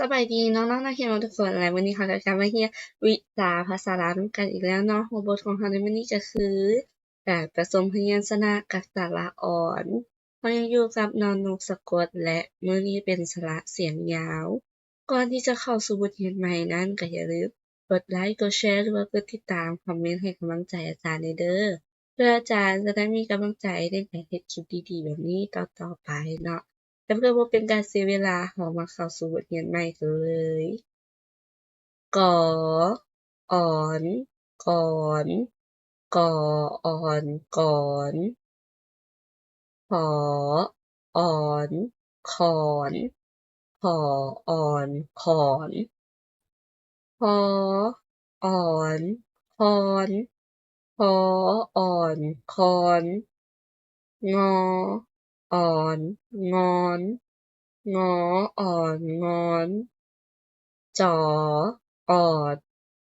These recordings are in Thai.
สบายดีน้องๆนักเรียนทุกคนและวันนี้เราจะมาเรียนวิชาภาษาลาวกันอีกแล้วเนาะบทของเราในวันนี้ก็คือการผสมพยัญชนะกับสระอ่อนเรายังอยู่กับนอนกสะกดและมื้อนี้เป็นสระเสียงยาวก่อนที่จะเข้าสู่บทเรียนใหม่นั้นก็อย่าลืมกดไลค์กดแชร์หรือว่ากดติดตามคอมเมนต์ให้กำลังใจอาจารย์เด้อเพื่ออาจารย์จะได้มีกำลังใจในการเฮ็ดคลิปดีๆแบบนี้ต่อๆไปเนาะ แต่เพื่อบ่เป็นการเสียเวลาเรามาเข้าสู่บทเรียนใหม่กันเลยกออ่อนก่อนกออ่อนก่อนขออ่อนขอนขออ่อนขอนพออ่อนคอนพออ่อนคอนงออ่อนงอนงออ่อนงอนจอออด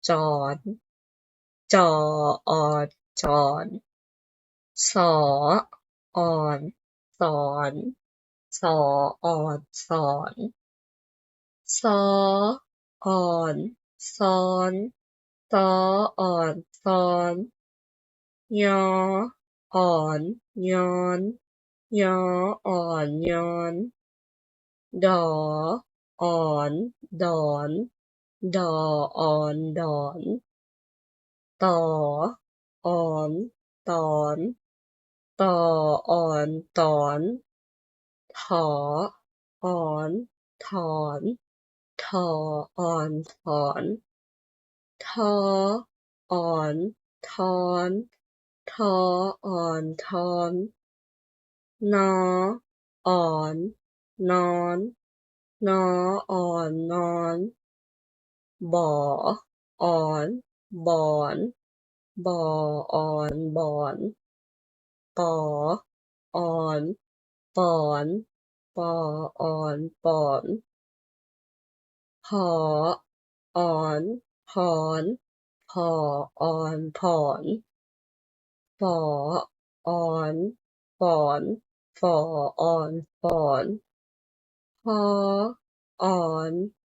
จอนจอออดจอนสออ่อนสอนสออ่อนสอนซออ่อนซ้อนซออ่อนซ้อนยออ่อนย้อนยออ่อนย้อนดออ่อนดอนดออ่อนดอนตออ่อนตอนตออ่อนตอนถออ่อนถอนทออ่อนถอนทออ่อนทอนทออ่อนทอนนออ่อนนอนนออ่อนนอนบ่ออ่อนบอนบ่ออ่อนบอนปออ่อนปอนปออ่อนปอนผออ่อนผอนผออ่อนผอนฝออ่อนฝอนฝออ่อนฝอนพออ่อน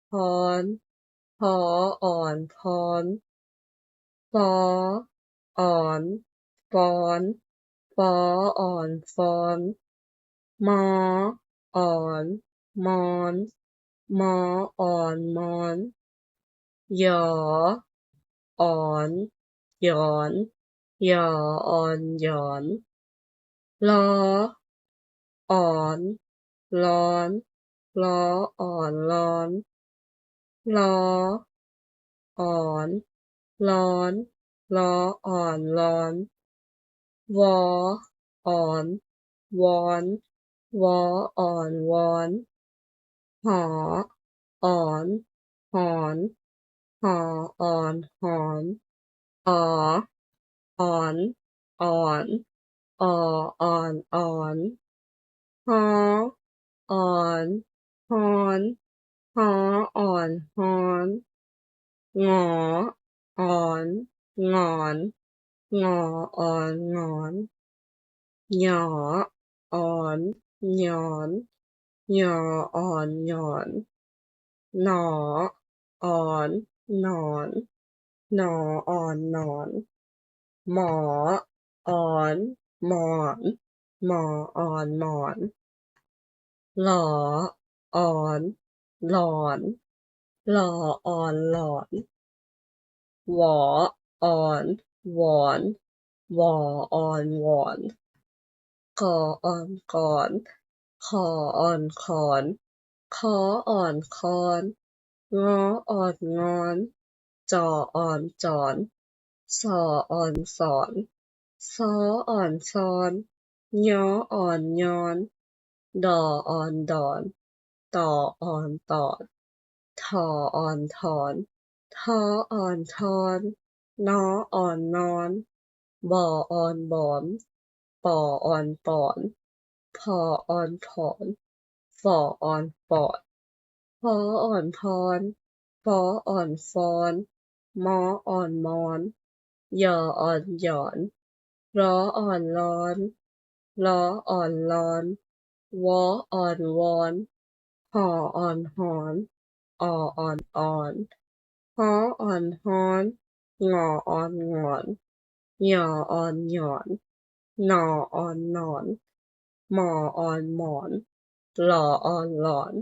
พรพออ่อนพรฟออ่อนฟอนฟออ่อนฟอนมออ่อนมอนมออ่อนมอนหยออ่อนหยอนหยออ่อนหยอนลออ่อนร้อนล้ออ่อนร้อนลออ่อนร้อนล้ออ่อนร้อนวออ่อนวอนวออ่อนวอนหออ่อนหอนหออ่อนหอนอออ่อนอ่อนอออ่อนอ่อนหออ่อนฮอนหออ่อนฮอนงออ่อนงอนงออ่อนงอนหยออ่อนหยอนหยออ่อนหยอนหนออ่อนหนอนหนออ่อนหนอนหมออ่อนหมอนหมออ่อนหมอนหลออ่อนหลอนหล่ออ่อนหลอนหวออ่อนหวอนวออ่อนหวอนกออ่อนก่อนขออ่อนขอนขออ่อนคอนงออ่อนงอนจออ่อนจอนสออ่อนสอนซออ่อนซอนยออ่อนยอนดออ่อนดอนต่ออ่อนตอนทออ่อนถอนทออ่อนทอนนออ่อนนอนบ่ออ่อนบอนปออ่อนปอนพออ่อนผอนฝออ่อนปอดพออ่อนพรฟออ่อนฟอนมออ่อนมอนยออ่อนหยอนรออ่อนร้อนล้ออ่อนร้อนวออ่อนวอนหออ่อนหอน ออ่อนอ่อนฮออ่อนฮ้อนงออ่อนงอนหยออ่อนหยอนหนออ่อนหนอนหมออ่อนหมอนหล่ออ่อนหลอน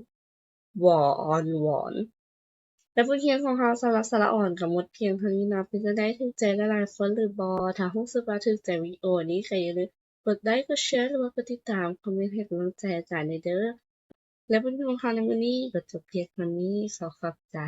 หวออ่อนหวอนและบทเรียนของเราสำหรับสระอ่อนก็หมดเพียงเท่านี้เนาะเป็นจั่งใดถูกใจหลายๆคนหรือบ่ถ้ารู้สึกว่าถูกใจวิดีโอนี้ก็อย่าลืมกดไลค์กดแชร์หรือว่ากดติดตามคอมเมนต์ให้กำลังใจอาจารย์หน่อยเด้อและบทเรียนของเราในมื้อนี้ก็จบเพียงเท่านี้ขอขอบใจ